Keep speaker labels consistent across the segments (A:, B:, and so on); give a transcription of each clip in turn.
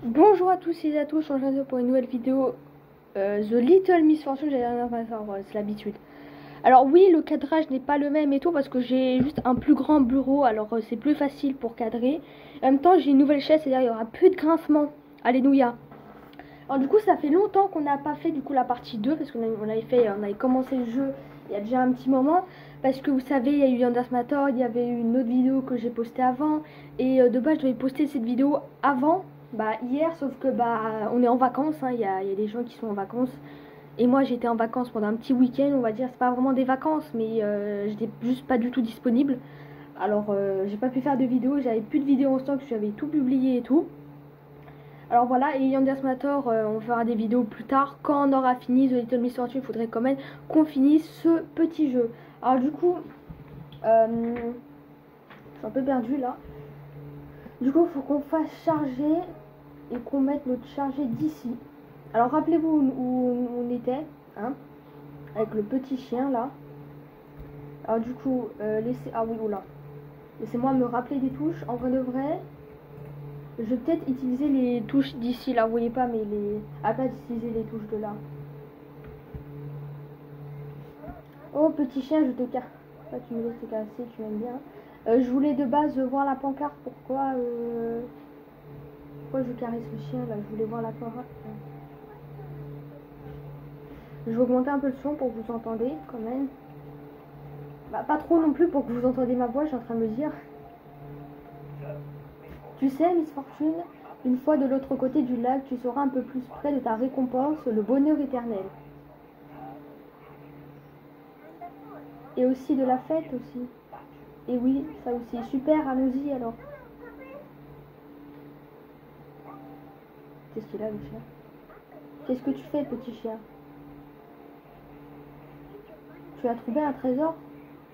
A: Bonjour à tous et à tous, on se retrouve pour une nouvelle vidéo The Little Misfortune, c'est l'habitude. Alors oui, le cadrage n'est pas le même et tout parce que j'ai juste un plus grand bureau, alors c'est plus facile pour cadrer. En même temps, j'ai une nouvelle chaise, c'est-à-dire il y aura plus de grincement. Alléluia. Alors du coup, ça fait longtemps qu'on n'a pas fait du coup la partie 2 parce on avait commencé le jeu il y a déjà un petit moment. Parce que vous savez, il y a eu Undersmator, il y avait eu une autre vidéo que j'ai postée avant. Et de base, je devais poster cette vidéo avant, hier, sauf que on est en vacances, hein, il y a des gens qui sont en vacances. Et moi, j'étais en vacances pendant un petit week-end, on va dire, c'est pas vraiment des vacances, mais j'étais juste pas du tout disponible. Alors, j'ai pas pu faire de vidéo, j'avais plus de vidéos en stock, j'avais tout publié et tout. Alors voilà, et Undersmator, on fera des vidéos plus tard. Quand on aura fini The Little Miss Fortune, il faudrait quand même qu'on finisse ce petit jeu. Alors du coup, je suis un peu perdue là. Du coup, il faut qu'on fasse charger et qu'on mette notre chargé d'ici. Alors rappelez-vous où on était, hein, avec le petit chien là. Alors du coup, ah oui, oula. Laissez-moi me rappeler des touches. En vrai de vrai, je vais peut-être utiliser les touches d'ici là, vous voyez pas, mais les... Ah, pas d'utiliser les touches de là. Oh petit chien, je te casse. Toi tu me laisses te casser, tu m'aimes bien. Je voulais de base voir la pancarte. Pourquoi je caresse le chien là? Je voulais voir la pancarte. Je vais augmenter un peu le son pour que vous entendez quand même. Pas trop non plus pour que vous entendez ma voix, je suis en train de me dire. Tu sais, Miss Fortune, une fois de l'autre côté du lac, tu seras un peu plus près de ta récompense, le bonheur éternel. Et aussi de la fête aussi. Et oui, ça aussi. Super, allons-y alors. Qu'est-ce qu'il a le chien? Qu'est-ce que tu fais, petit chien? Tu as trouvé un trésor?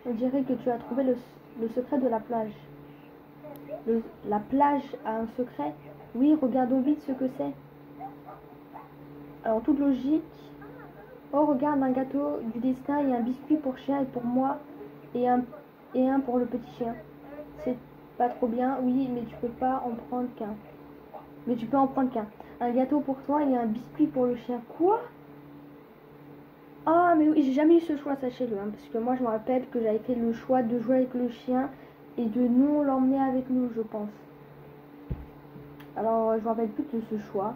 A: On dirait que tu as trouvé le secret de la plage. La plage a un secret? Oui, regardons vite ce que c'est. Alors, toute logique. Oh, regarde, un gâteau du destin et un biscuit pour chien et pour moi. Et un pour le petit chien. C'est pas trop bien, oui, mais tu peux pas en prendre qu'un. Mais tu peux en prendre qu'un. Un gâteau pour toi et un biscuit pour le chien. Quoi? Ah, mais oui, j'ai jamais eu ce choix, sachez-le. Hein, parce que moi, je me rappelle que j'avais fait le choix de jouer avec le chien et de non l'emmener avec nous, je pense. Alors, je me rappelle plus de ce choix.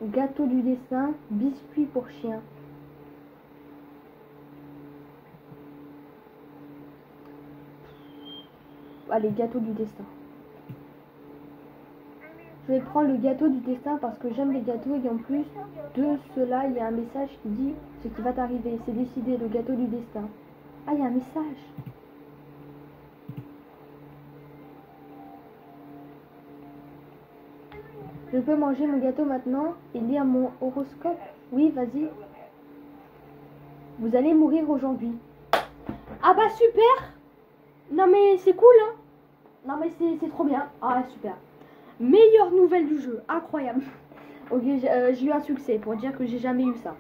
A: Gâteau du destin, biscuit pour chien. Allez, gâteau du destin. Je vais prendre le gâteau du destin parce que j'aime les gâteaux et en plus de cela, il y a un message qui dit ce qui va t'arriver. C'est décidé, le gâteau du destin. Ah, il y a un message. Je peux manger mon gâteau maintenant et lire mon horoscope? Oui, vas-y. Vous allez mourir aujourd'hui. Ah bah super! Non mais c'est cool hein! Non mais c'est trop bien. Ah super. Meilleure nouvelle du jeu, incroyable. Ok, j'ai eu un succès pour dire que j'ai jamais eu ça.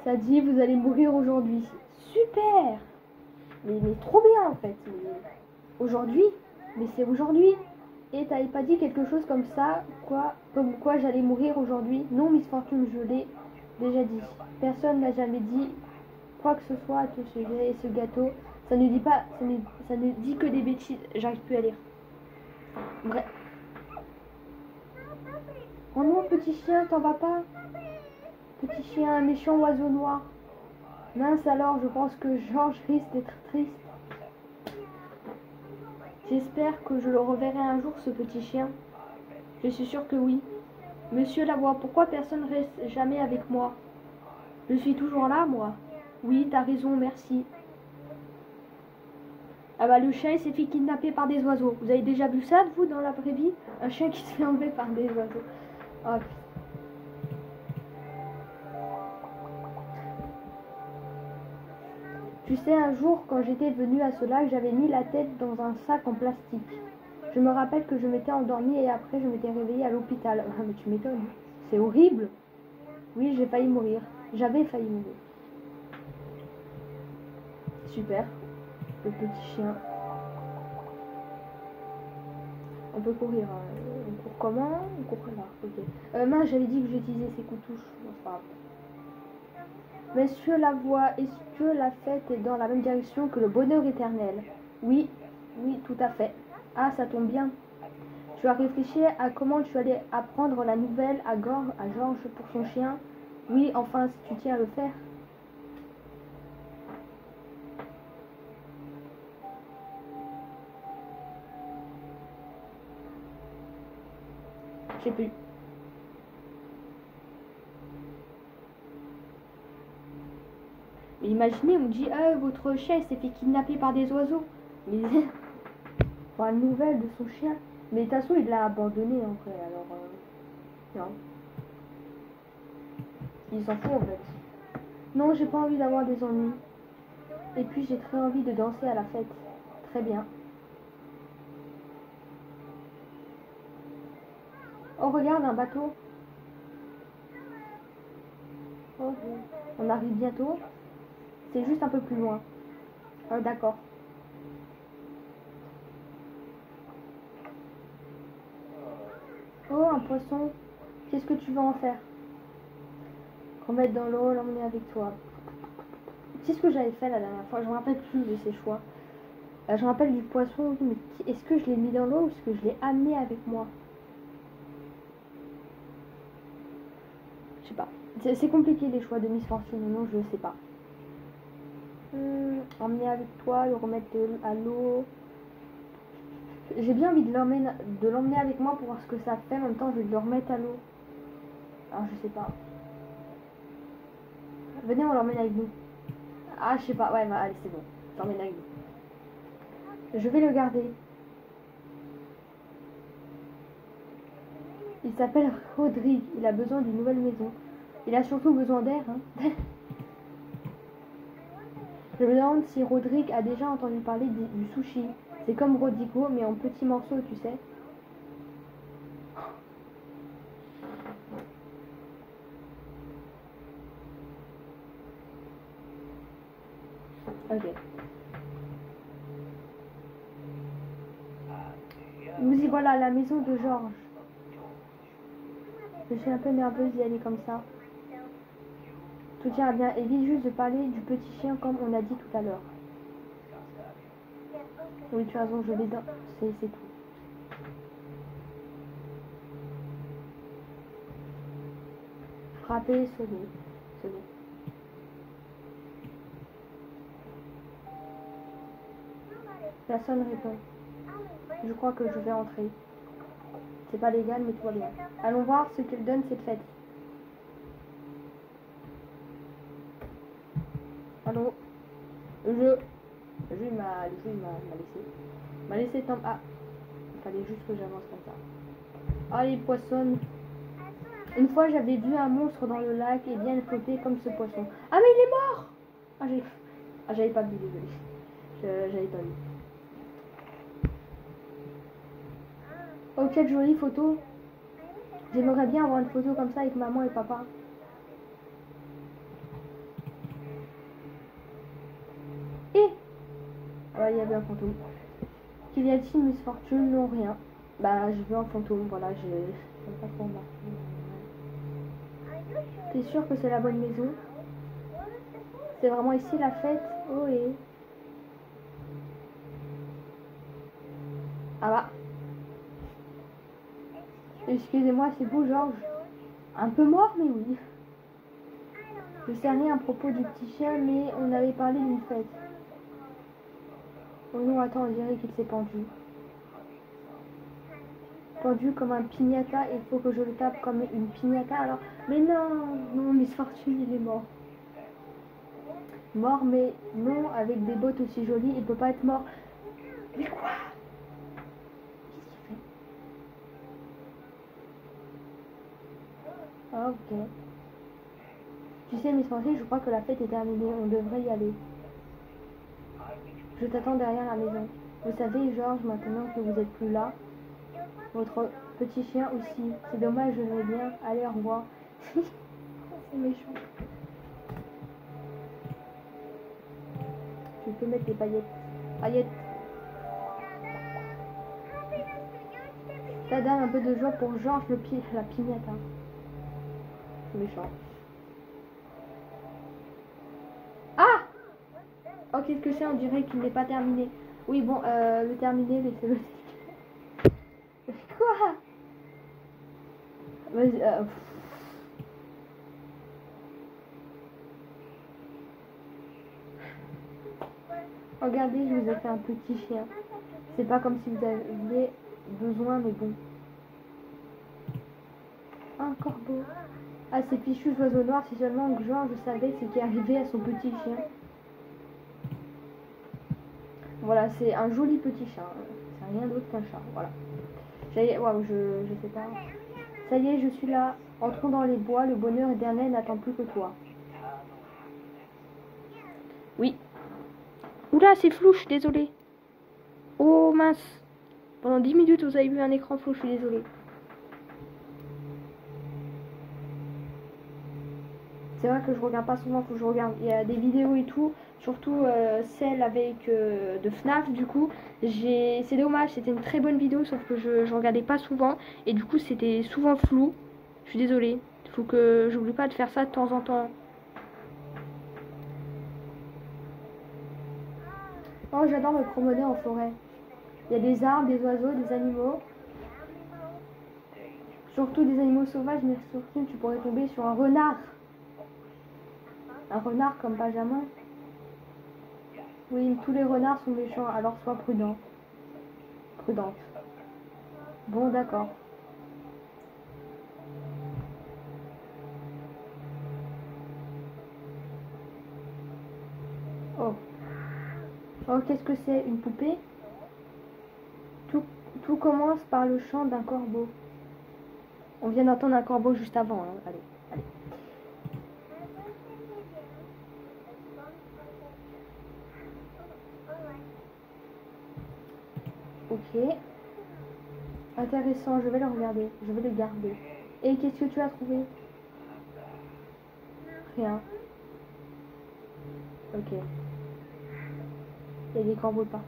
A: Ça dit vous allez mourir aujourd'hui. Super! Mais trop bien en fait. Aujourd'hui? Mais c'est aujourd'hui. Et t'avais pas dit quelque chose comme ça, comme quoi j'allais mourir aujourd'hui? Non, Miss Fortune, je l'ai déjà dit. Personne n'a jamais dit quoi que ce soit à ce sujet. Et ce gâteau, ça ne dit pas, ça ne dit que des bêtises. J'arrive plus à lire. Bref. Oh non, petit chien, t'en vas pas? Petit chien, méchant oiseau noir. Mince alors, je pense que Georges risque d'être triste. J'espère que je le reverrai un jour, ce petit chien. Je suis sûre que oui. Monsieur Lavoie, pourquoi personne ne reste jamais avec moi? Je suis toujours là, moi. Oui, t'as raison, merci. Ah bah le chien s'est fait kidnapper par des oiseaux. Vous avez déjà vu ça, vous, dans la vraie vie? Un chien qui se fait enlever par des oiseaux. Oh, tu sais, un jour, quand j'étais venue à ce lac, j'avais mis la tête dans un sac en plastique. Je me rappelle que je m'étais endormie et après je m'étais réveillée à l'hôpital. Ah mais tu m'étonnes. C'est horrible. Oui, j'ai failli mourir. J'avais failli mourir. Super. Le petit chien. On peut courir. Pour comment? Pour là, ok. Mince, j'avais dit que j'utilisais ces coups de touche. Bon, c'est pas grave. Messieurs la voix, est-ce que la fête est dans la même direction que le bonheur éternel? Oui, oui, tout à fait. Ah, ça tombe bien. Tu as réfléchi à comment tu allais apprendre la nouvelle à Georges pour son chien? Oui, enfin, si tu tiens à le faire. Je sais plus. Mais imaginez, on dit, ah, votre chien s'est fait kidnapper par des oiseaux. Mais pour une nouvelle de son chien. Mais de toute façon, il l'a abandonné en vrai, alors non. Il s'en fout en fait. Non, j'ai pas envie d'avoir des ennuis. Et puis j'ai très envie de danser à la fête. Très bien. Oh, regarde, un bateau. Oh, on arrive bientôt. C'est juste un peu plus loin. Oh, d'accord. Oh, un poisson. Qu'est-ce que tu vas en faire? Remettre dans l'eau, l'emmener avec toi. C'est ce que j'avais fait la dernière fois. Je me rappelle plus de ces choix. Je me rappelle du poisson, mais est-ce que je l'ai mis dans l'eau ou est-ce que je l'ai amené avec moi? Je sais pas. C'est compliqué les choix de Miss Fortune, non, je sais pas. Emmener avec toi, le remettre à l'eau. J'ai bien envie de l'emmener avec moi pour voir ce que ça fait. En même temps, je vais le remettre à l'eau. Alors, je sais pas. Venez, on l'emmène avec nous. Ah, je sais pas. Ouais, bah, allez, c'est bon. Je l'emmène avec nous. Je vais le garder. Il s'appelle Rodrigue. Il a besoin d'une nouvelle maison. Il a surtout besoin d'air, hein. Je me demande si Rodrigue a déjà entendu parler du sushi. C'est comme Rodigo, mais en petits morceaux, tu sais. Ok. Nous y voilà, la maison de Georges. Je suis un peu nerveuse d'y aller comme ça. Tout ira bien. Évite juste de parler du petit chien comme on a dit tout à l'heure. Oui, tu as raison, je l'ai dans... C'est tout. Frapper, sonner. Personne répond. Je crois que je vais entrer. C'est pas légal, mais tout va bien. Allons voir ce qu'elle donne cette fête. Allô? Le jeu il m'a laissé. M'a laissé tomber. Ah, il fallait juste que j'avance comme ça. Ah, les poissons. Une fois, j'avais vu un monstre dans le lac et bien il flottait comme ce poisson. Ah, mais il est mort! J'avais pas vu, désolé. J'avais pas vu. Oh, quelle jolie photo. J'aimerais bien avoir une photo comme ça avec maman et papa. Et ah bah, il y avait un fantôme. Qu'il y a-t-il, Miss Fortune? Non, rien. Bah, je veux un fantôme, voilà, je sais pas trop remarqué. T'es sûr que c'est la bonne maison? C'est vraiment ici la fête? Oh, et... Ah bah. Excusez-moi, c'est vous, Georges? Un peu mort, mais oui. Je sais rien à propos du petit chien, mais on avait parlé d'une fête. Oh non, attends, on dirait qu'il s'est pendu. Pendu comme un piñata, il faut que je le tape comme une piñata, alors... Mais non, Miss Fortune, il est mort. Mort, mais non, avec des bottes aussi jolies, il peut pas être mort. Mais quoi? Qu'est-ce qu'il fait? Ah, ok. Tu sais, Miss Fortune, je crois que la fête est terminée, on devrait y aller. Je t'attends derrière la maison. Vous savez, Georges, maintenant que vous êtes plus là, votre petit chien aussi. C'est dommage, je vais bien. Allez, au revoir. C'est méchant. Tu peux mettre les paillettes. Paillettes. Ta dame, un peu de joie pour Georges la pignata. Hein. C'est méchant. Ah! Oh, qu'est-ce que c'est? On dirait qu'il n'est pas terminé. Oui, bon, le terminer, laissez-le. Quoi? Vas-y, regardez, je vous ai fait un petit chien. C'est pas comme si vous aviez besoin, mais bon. Un corbeau. Ah, ces fichus oiseaux noirs, si seulement Georges savait ce qui est arrivé à son petit chien. Voilà, c'est un joli petit chat. C'est rien d'autre qu'un chat, voilà. Waouh, je sais pas. Ça y est, je suis là. Entrons dans les bois, le bonheur éternel n'attend plus que toi. Oui. Oula, c'est flou, je suis désolée. Oh mince. Pendant 10 minutes, vous avez vu un écran flou, je suis désolée. C'est vrai que je regarde pas souvent, faut que je regarde. Il y a des vidéos et tout, surtout celle avec de FNAF du coup. C'est dommage, c'était une très bonne vidéo, sauf que je regardais pas souvent. Et du coup, c'était souvent flou. Je suis désolée. Il faut que j'oublie pas de faire ça de temps en temps. Oh, j'adore me promener en forêt. Il y a des arbres, des oiseaux, des animaux. Surtout des animaux sauvages, mais surtout tu pourrais tomber sur un renard. Un renard comme Benjamin. Oui, tous les renards sont méchants, alors sois prudent. Prudente. Bon, d'accord. Oh. Oh, qu'est-ce que c'est? Une poupée? Tout commence par le chant d'un corbeau. On vient d'entendre un corbeau juste avant. Hein. Allez, allez. Ok. Intéressant, je vais le regarder. Je vais le garder. Et qu'est-ce que tu as trouvé? Rien. Ok. Il y a des corbeaux partout.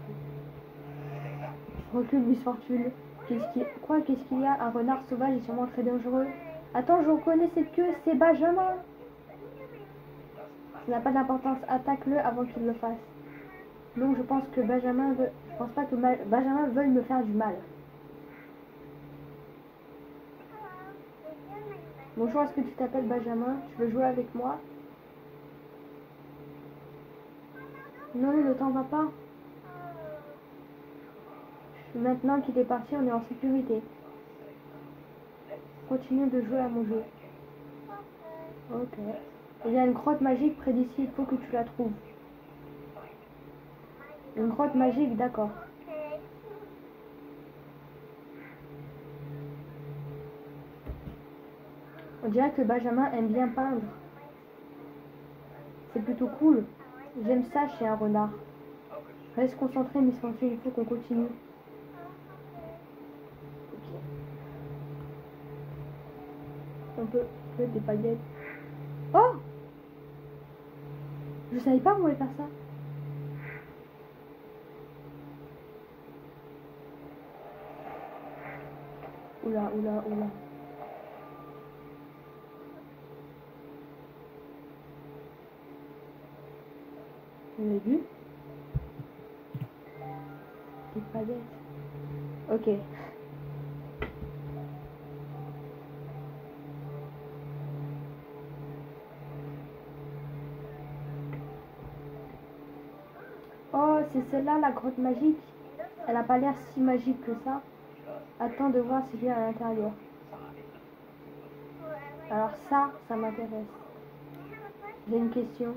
A: Recule, Miss Fortune. Qu'est-ce qu'il y a? Un renard sauvage est sûrement très dangereux. Attends, je reconnais cette queue, c'est Benjamin. Ça n'a pas d'importance, attaque-le avant qu'il le fasse. Donc je pense que Benjamin veut... Je pense pas que Benjamin veuille me faire du mal. Bonjour, est-ce que tu t'appelles Benjamin? Tu veux jouer avec moi? Non, le temps va pas. Maintenant qu'il est parti, on est en sécurité. Continue de jouer à mon jeu. Ok. Il y a une grotte magique près d'ici, il faut que tu la trouves. Une grotte magique, d'accord. On dirait que Benjamin aime bien peindre. C'est plutôt cool. J'aime ça chez un renard. Reste concentré, Miss Fortune, il faut qu'on continue. Ok. On peut mettre des paillettes. Oh! Je savais pas qu'on allait faire ça. Oula, oula, oula. Vous avez vu? Des paillettes. Ok. Oh, c'est celle-là, la grotte magique. Elle a pas l'air si magique que ça. Attends de voir ce qu'il y a à l'intérieur. Alors ça m'intéresse. J'ai une question.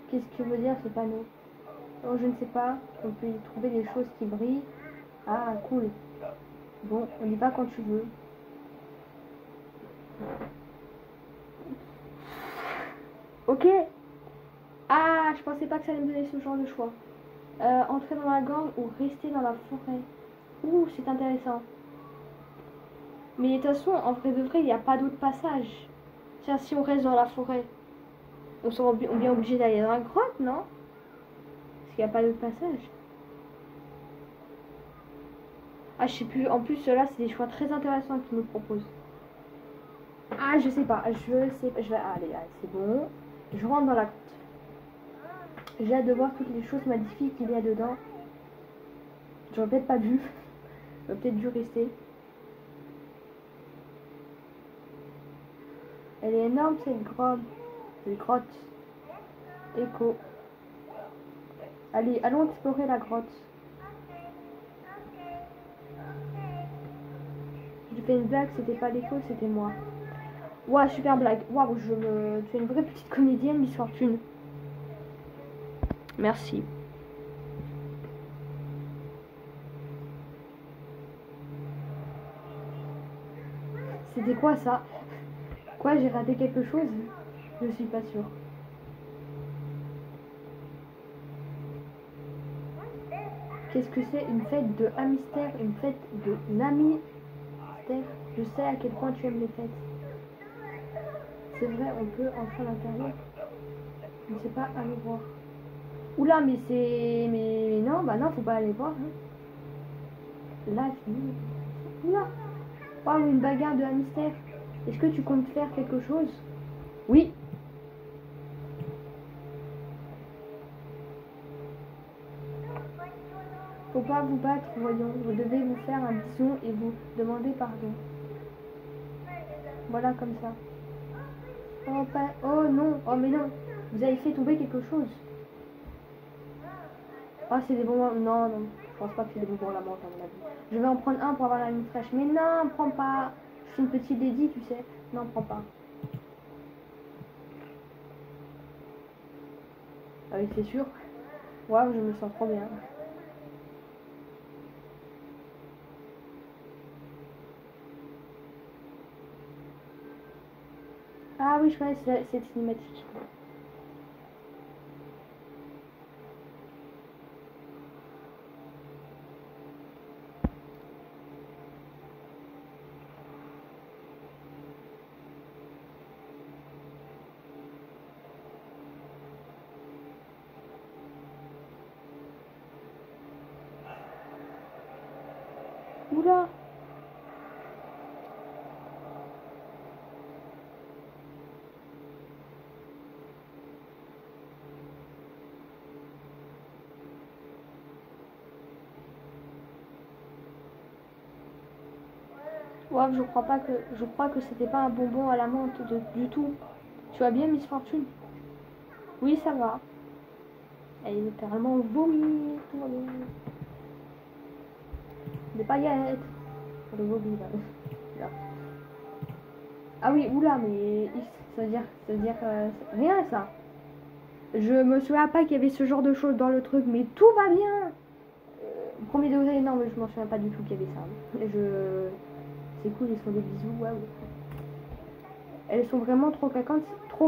A: Qu'est-ce que veut dire ce panneau? Oh, je ne sais pas. On peut y trouver des choses qui brillent. Ah, cool. Bon, on y va quand tu veux. Ok. Ah, je pensais pas que ça allait me donner ce genre de choix. Entrer dans la gangue ou rester dans la forêt. Ouh, c'est intéressant. Mais de toute façon, en vrai de vrai, il n'y a pas d'autre passage. Tiens, si on reste dans la forêt, on est bien obligé d'aller dans la grotte, non? Parce qu'il n'y a pas d'autre passage. Ah, je sais plus. En plus, là, c'est des choix très intéressants qu'ils nous proposent. Ah, je sais pas. Je sais pas. Je vais... Allez, c'est bon. Je rentre dans la grotte. J'ai hâte de voir toutes les choses magnifiques qu'il y a dedans. J'aurais peut-être pas dû. J'aurais peut-être dû rester. Elle est énorme, cette grotte. Cette grotte. Écho. Allez, allons explorer la grotte. J'ai fait une blague, c'était pas l'écho, c'était moi. Ouah, super blague. Waouh, tu es une vraie petite comédienne, Miss Fortune. Merci. C'était quoi ça? Quoi, j'ai raté quelque chose? Je suis pas sûre. Qu'est-ce que c'est une fête de hamster? Une fête de nami? Je sais à quel point tu aimes les fêtes. C'est vrai, on peut entrer à l'intérieur. Je ne sais pas, allez voir. Oula, mais c'est... Mais non, bah non, faut pas aller voir. Hein. Là, fini. Oula. Oh, une bagarre de hamster. Est-ce que tu comptes faire quelque chose? Oui. Faut pas vous battre, voyons. Vous devez vous faire un bisou et vous demander pardon. Voilà, comme ça. Oh, pas... oh non, oh mais non. Vous avez fait tomber quelque chose. Oh, c'est des bonbons. Non, non. Je pense pas que c'est des bonbons à la menthe, à mon avis. Je vais en prendre un pour avoir la ligne fraîche. Mais non, prends pas. Je suis une petite Lady, tu sais. Non, prends pas. Ah oui, c'est sûr. Waouh, je me sens trop bien. Ah oui, je connais cette cinématique. Oula. Waouh, je crois que c'était pas un bonbon à la menthe du tout. Tu vas bien, Miss Fortune? Oui, ça va. Elle est littéralement vomi. Tout va bien. Des paillettes. Pour le vomi, là. Ah oui, oula, mais ça veut dire rien, ça. Je me souviens pas qu'il y avait ce genre de choses dans le truc, mais tout va bien. Premier degré, non, mais je m'en souviens pas du tout qu'il y avait ça. C'est cool, ils font des bisous, waouh. Elles sont vraiment trop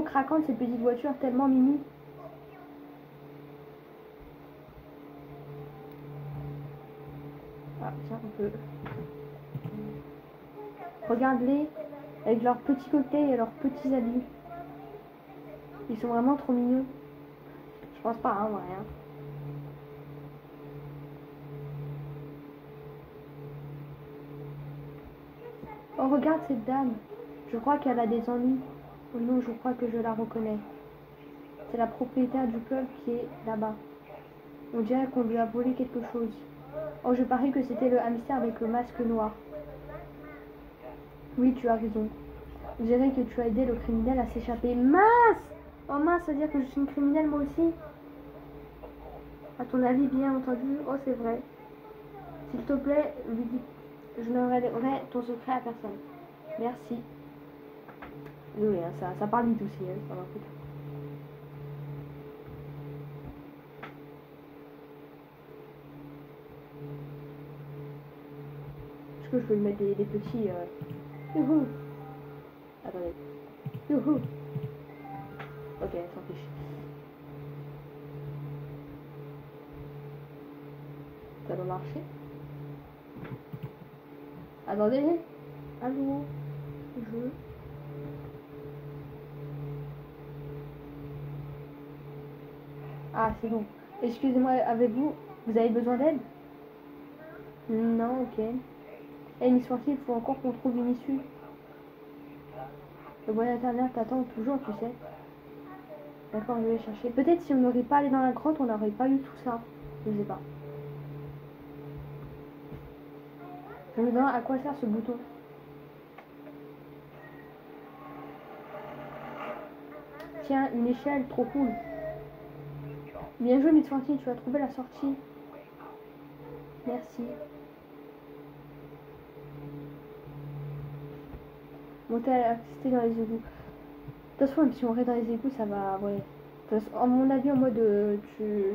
A: craquantes ces petites voitures, tellement mimi. Ah, tiens, on peut... Regarde-les, avec leurs petits cocktails et leurs petits habits. Ils sont vraiment trop mignons. Je pense pas, hein, ouais. Hein. Oh, regarde cette dame. Je crois qu'elle a des ennuis. Oh non, je crois que je la reconnais. C'est la propriétaire du club qui est là-bas. On dirait qu'on lui a volé quelque chose. Oh, je parie que c'était le hamster avec le masque noir. Oui, tu as raison. On dirait que tu as aidé le criminel à s'échapper. Mince! Oh mince, ça veut dire que je suis une criminelle moi aussi? À ton avis, bien entendu. Oh, c'est vrai. S'il te plaît, lui dis... Je ne révélerai ton secret à personne. Merci. Oui, hein, ça parle vite aussi. Hein, ça va foutre. Est-ce que je peux lui mettre des petits... Youhou! Attendez. Youhou! Ok, s'en fiche. Ça doit marcher. Attendez. Allô? Je... Ah, c'est bon. Excusez-moi, avez-vous... Vous avez besoin d'aide? Non, ok. Et Miss Fortune, il faut encore qu'on trouve une issue. Le bonheur éternel t'attend toujours, tu sais. D'accord, je vais chercher. Peut-être si on n'aurait pas allé dans la grotte, on n'aurait pas eu tout ça. Je sais pas. Je me demande à quoi sert ce bouton. Tiens, une échelle, trop cool. Bien joué, Miss Fortune, tu as trouvé la sortie. Merci. Monter à l'électricité dans les égouts. De toute façon, même si on reste dans les égouts, ça va. Ouais. De toute façon, à mon avis, en mode. C'est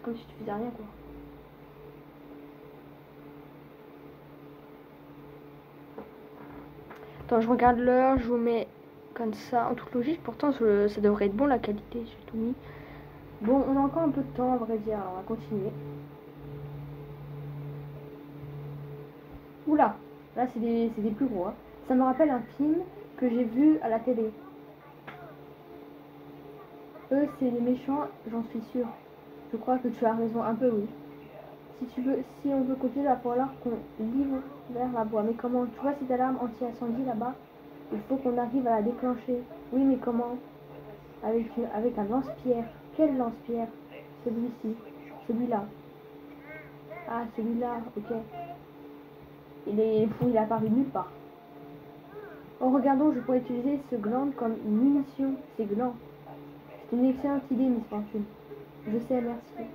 A: comme si tu faisais rien, quoi. Attends, je regarde l'heure, je vous mets comme ça en toute logique. Pourtant, ça devrait être bon la qualité, j'ai tout mis. Bon, on a encore un peu de temps, à vrai dire, alors on va continuer. Oula, là c'est des plus gros. Hein. Ça me rappelle un film que j'ai vu à la télé. Eux, c'est les méchants, j'en suis sûre. Je crois que tu as raison, un peu oui. Si on veut continuer, il va falloir qu'on livre vers la voie. Mais comment? Tu vois cette alarme anti-incendie là-bas? Il faut qu'on arrive à la déclencher. Oui, mais comment? Avec un lance-pierre. Quel lance-pierre? Celui-ci. Celui-là. Ah, celui-là, ok. Il est fou, il est apparu nulle part. En regardant, je pourrais utiliser ce gland comme une munition. Ces glands. C'est une excellente idée, Miss Fortune. Je sais, merci.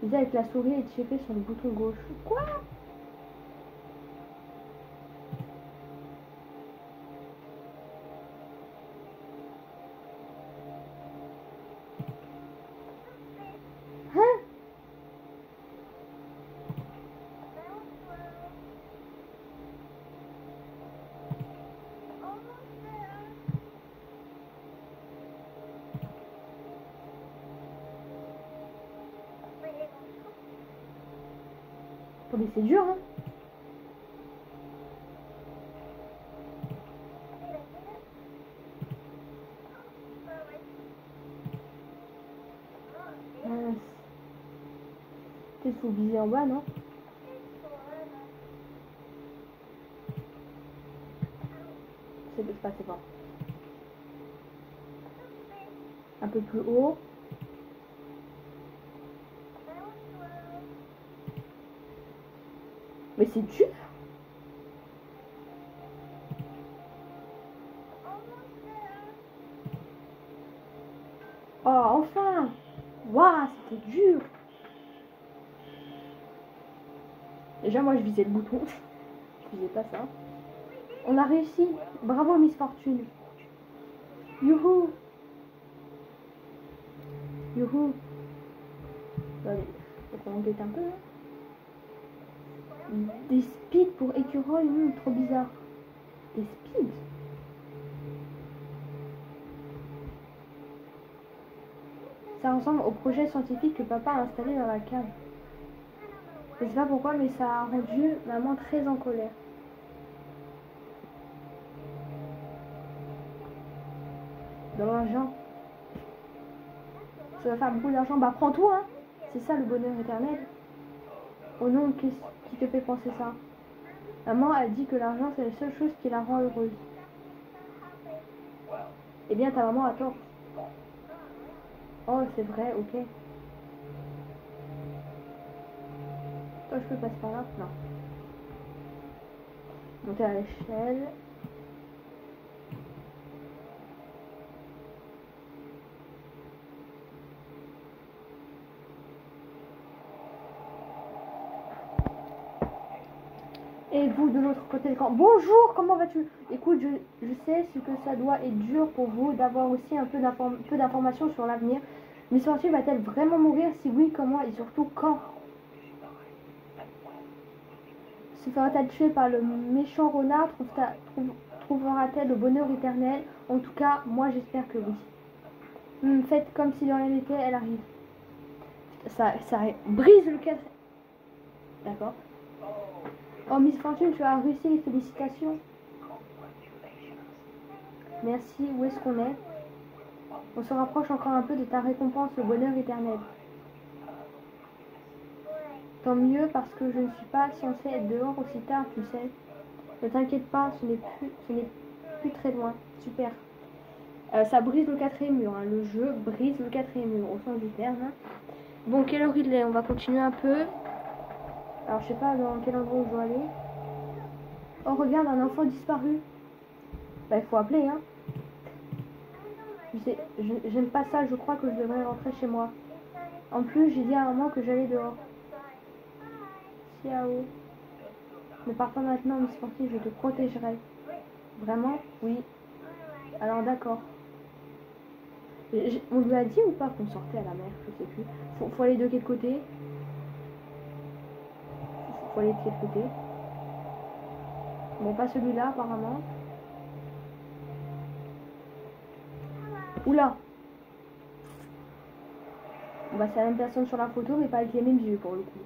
A: Viser avec la souris et checker sur le bouton gauche. Quoi? Hein? Oh, mais c'est dur, hein? Mince. Peut-être faut viser en bas, non? C'est pas, c'est pas. Un peu plus haut. Mais c'est dur. Oh, enfin. Waouh, c'était dur. Déjà, moi, je visais le bouton. Je visais pas ça. On a réussi. Bravo, Miss Fortune. Youhou. Youhou. Allez, faut qu'on guette un peu. Hein. Des speeds pour écureuils, trop bizarre. Des speeds? Ça ressemble au projet scientifique que papa a installé dans la cave. Je sais pas pourquoi, mais ça a rendu maman très en colère. De l'argent. Ça va faire beaucoup d'argent. Bah prends tout, hein. C'est ça le bonheur éternel. Oh non, qu'est-ce qui te fait penser ça? Maman a dit que l'argent c'est la seule chose qui la rend heureuse. Eh bien ta maman a tort. Oh c'est vrai, ok. Toi je peux passer par là? Non. Monter à l'échelle. Et vous de l'autre côté du camp. Bonjour, comment vas-tu? Écoute, je sais ce que ça doit être dur pour vous d'avoir aussi un peu d'informations sur l'avenir. Miss Fortune va-t-elle vraiment mourir? Si oui, comment et surtout quand? Se fera-t-elle tuer par le méchant renard? Trouvera-t-elle le bonheur éternel? En tout cas, moi j'espère que oui. Faites comme si de rien n'était, elle arrive. Ça brise le cadre. D'accord. Oh Miss Fortune, tu as réussi, les félicitations. Merci, où est-ce qu'on est? On se rapproche encore un peu de ta récompense, le bonheur éternel. Tant mieux parce que je ne suis pas censée être dehors aussi tard, tu sais. Ne t'inquiète pas, ce n'est plus très loin. Super. Ça brise le quatrième mur, hein. Le jeu brise le quatrième mur, au sens du terme. Hein. Bon, quelle heure il est? On va continuer un peu. Alors, je sais pas dans quel endroit je dois aller. Oh, regarde, un enfant disparu. Bah, il faut appeler, hein. J'aime pas ça, je crois que je devrais rentrer chez moi. En plus, j'ai dit à maman que j'allais dehors. Ciao. Ne pars pas maintenant, Miss Forty, je te protégerai. Vraiment? Oui. Alors, d'accord. On lui a dit ou pas qu'on sortait à la mer? Je sais plus. Faut aller de quel côté? Faut aller de quel côté? Bon, pas celui-là, apparemment. Oula! Bah, c'est la même personne sur la photo, mais pas avec les mêmes yeux, pour le coup.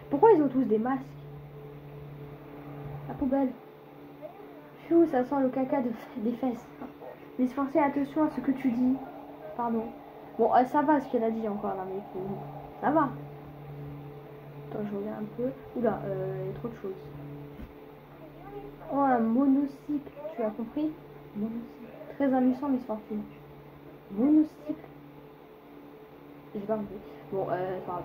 A: Pourquoi ils ont tous des masques? La poubelle. Pfiou, ça sent le caca des fesses. Miss Forty, attention à ce que tu dis. Pardon. Bon, ça va ce qu'elle a dit encore, là, mais ça va. Attends, je regarde un peu. Oula, il y a trop de choses. Oh, un monocycle, tu as compris? Monocycle. Très amusant, Miss Forty. Monocycle. J'ai pas compris. Bon, ça va.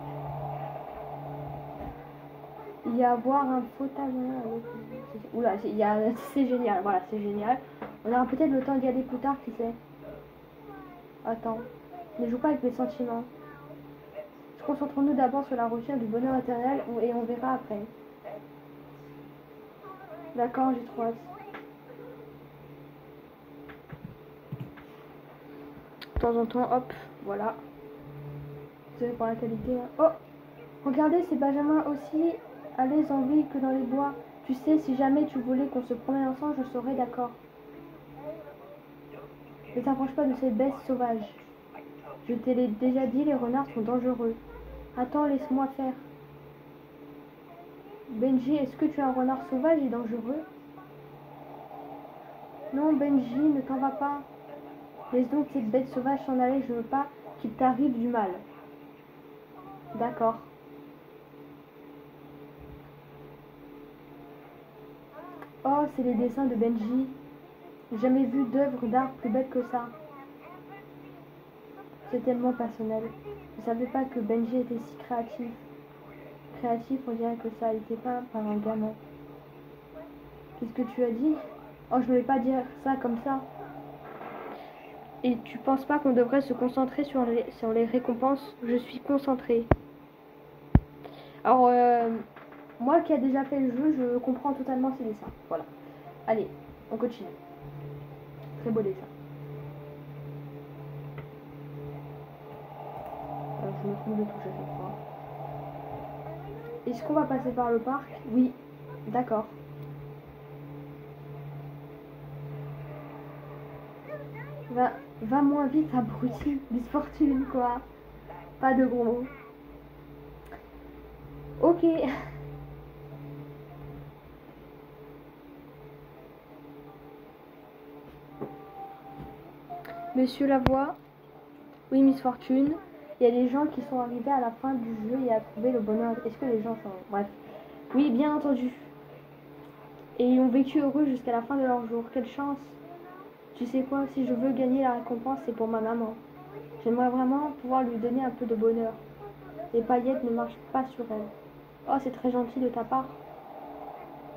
A: Il y a avoir un potage. Oula, c'est génial. Voilà, c'est génial. On aura peut-être le temps d'y aller plus tard, qui sait. Attends. Ne joue pas avec mes sentiments. Concentrons-nous d'abord sur la recherche du bonheur matériel et on verra après. D'accord, j'ai trop hâte. De temps en temps, hop, voilà. Désolé pour la qualité. Hein. Oh, regardez, c'est Benjamin aussi à l'aise en ville que dans les bois. Tu sais, si jamais tu voulais qu'on se promène ensemble, je serais d'accord. Ne t'approche pas de ces bêtes sauvages. Je te l'ai déjà dit, les renards sont dangereux. Attends, laisse-moi faire. Benji, est-ce que tu es un renard sauvage et dangereux? Non, Benji, ne t'en va pas. Laisse donc cette bête sauvage s'en aller, je veux pas qu'il t'arrive du mal. D'accord. Oh, c'est les dessins de Benji. J'ai jamais vu d'œuvre d'art plus belle que ça. C'est tellement personnel. Je savais pas que Benji était si créatif. Créatif, on dirait que ça a été peint par un gamin. Qu'est-ce que tu as dit? Oh, je voulais pas dire ça comme ça. Et tu penses pas qu'on devrait se concentrer sur les récompenses? Je suis concentrée. Alors, moi qui a déjà fait le jeu, je comprends totalement ces dessins. Voilà. Allez, on continue. Très beau dessin. Alors, je me trompe de touche à chaque fois. Est-ce qu'on va passer par le parc? Oui. D'accord. Va moins vite, abruti. Miss Fortune, quoi. Pas de gros mots. Ok. Monsieur Lavoie. Oui, Miss Fortune. Il y a des gens qui sont arrivés à la fin du jeu et à trouver le bonheur. Est-ce que les gens sont... Bref. Oui, bien entendu. Et ils ont vécu heureux jusqu'à la fin de leur jour. Quelle chance. Tu sais quoi, si je veux gagner la récompense, c'est pour ma maman. J'aimerais vraiment pouvoir lui donner un peu de bonheur. Les paillettes ne marchent pas sur elle. Oh, c'est très gentil de ta part.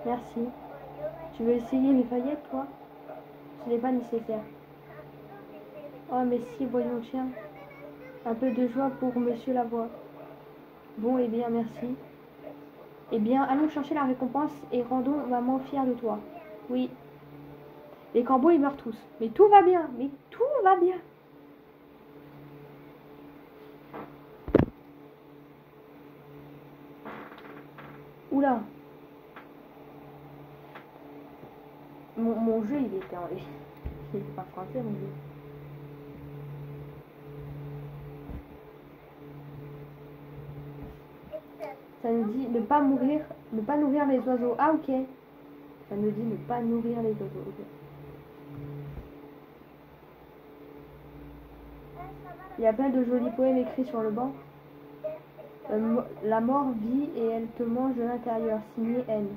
A: Merci. Tu veux essayer mes paillettes, toi? Ce n'est pas nécessaire. Oh, mais si, voyons, tiens. Un peu de joie pour Monsieur Lavoie. Bon, eh bien, merci. Eh bien, allons chercher la récompense et rendons maman fière de toi. Oui. Les corbeaux, ils meurent tous. Mais tout va bien. Mais tout va bien. Oula. Mon jeu, il était en... Il était pas français, mon jeu. Ça nous dit ne pas nourrir les oiseaux. Ah, ok. Ça nous dit ne pas nourrir les oiseaux. Okay. Il y a plein de jolis poèmes écrits sur le banc. La mort vit et elle te mange de l'intérieur. Signé N.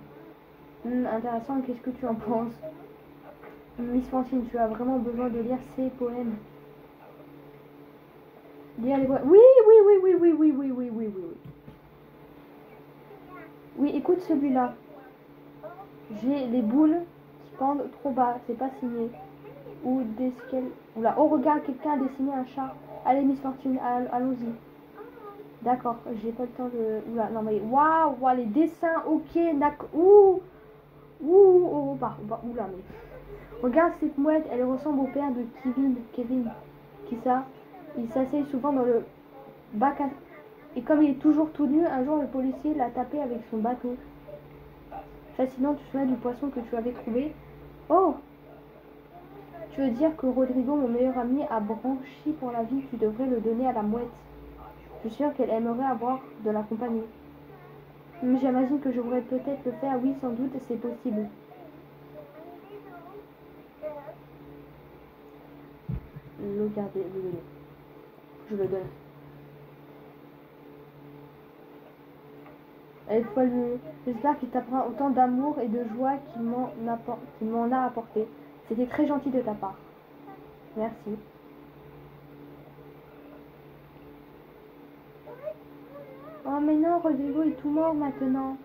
A: Intéressant, qu'est-ce que tu en penses? Miss Fantine, tu as vraiment besoin de lire ces poèmes. Lire les poèmes. Oui, oui, oui, oui, oui, oui, oui, oui, oui, oui. Oui, écoute celui-là. J'ai les boules qui pendent trop bas. C'est pas signé. Ou des Oula, oh regarde, quelqu'un a dessiné un chat. Allez Miss Fortune, allons-y. D'accord, j'ai pas le temps de... Oula, non mais... Waouh, wow, les dessins, ok, d'accord. Ouh, oh, oula, mais... Regarde cette mouette, elle ressemble au père de Kevin. Qui ça? Il s'assied souvent dans le bac à... Et comme il est toujours tout nu, un jour le policier l'a tapé avec son bateau. Fascinant, tu te souviens du poisson que tu avais trouvé? Oh! Tu veux dire que Rodrigo, mon meilleur ami, a branchi pour la vie, tu devrais le donner à la mouette. Je suis sûre qu'elle aimerait avoir de la compagnie. J'imagine que je pourrais peut-être le faire, oui, sans doute, c'est possible. Le garder, le donner. Je le donne. Elle est folle. J'espère qu'il t'apprend autant d'amour et de joie qu'il m'en a apporté. C'était très gentil de ta part. Merci. Oh mais non, Rodrigo est tout mort maintenant.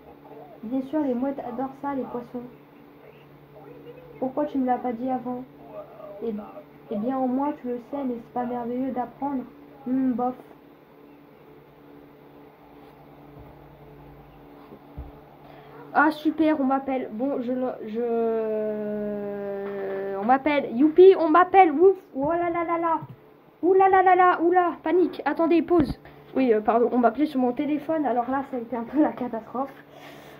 A: Bien sûr, les mouettes adorent ça, les poissons. Pourquoi tu me l'as pas dit avant? Eh bien, au moins tu le sais, mais c'est pas merveilleux d'apprendre. Bof. Ah super, on m'appelle. Bon, on m'appelle. Youpi, on m'appelle. Ouf. Oh là là là là. Ouh là là là là. Oula, panique. Attendez, pause. Oui, pardon, on m'appelait sur mon téléphone. Alors là, ça a été un peu la catastrophe.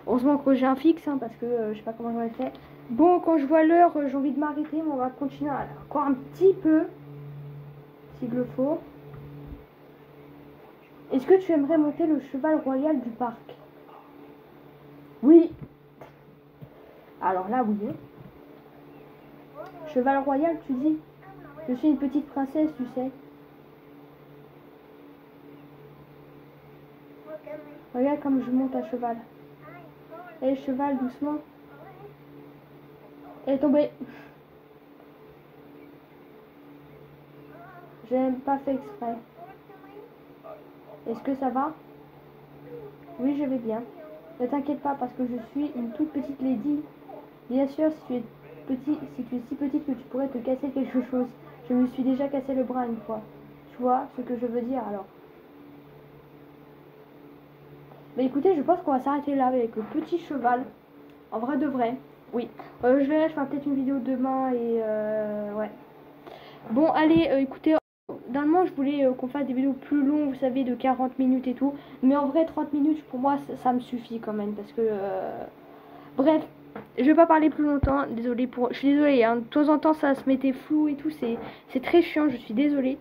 A: Heureusement que j'ai un fixe, hein, parce que je sais pas comment j'aurais fait. Bon, quand je vois l'heure, j'ai envie de m'arrêter, mais on va continuer encore un petit peu, s'il le faut. Est-ce que tu aimerais monter le cheval royal du parc? Oui. Alors là, oui. Cheval royal, tu dis? Je suis une petite princesse, tu sais. Regarde comme je monte à cheval. Et cheval, doucement. Elle est tombée. J'ai même pas fait exprès. Est-ce que ça va? Oui, je vais bien. Ne t'inquiète pas parce que je suis une toute petite lady. Bien sûr, si tu es si petite que tu pourrais te casser quelque chose. Je me suis déjà cassé le bras une fois. Tu vois ce que je veux dire alors? Mais écoutez, je pense qu'on va s'arrêter là avec le petit cheval. En vrai de vrai. Oui. Je verrai, je ferai peut-être une vidéo demain et ouais. Bon, allez, écoutez, normalement je voulais qu'on fasse des vidéos plus longues, vous savez, de 40 minutes et tout. Mais en vrai, 30 minutes, pour moi, ça me suffit quand même. Parce que, bref, je vais pas parler plus longtemps. Désolée pour... Je suis désolée, hein. De temps en temps, ça se mettait flou et tout. C'est très chiant, je suis désolée.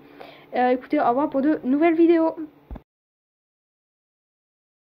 A: Écoutez, au revoir pour de nouvelles vidéos.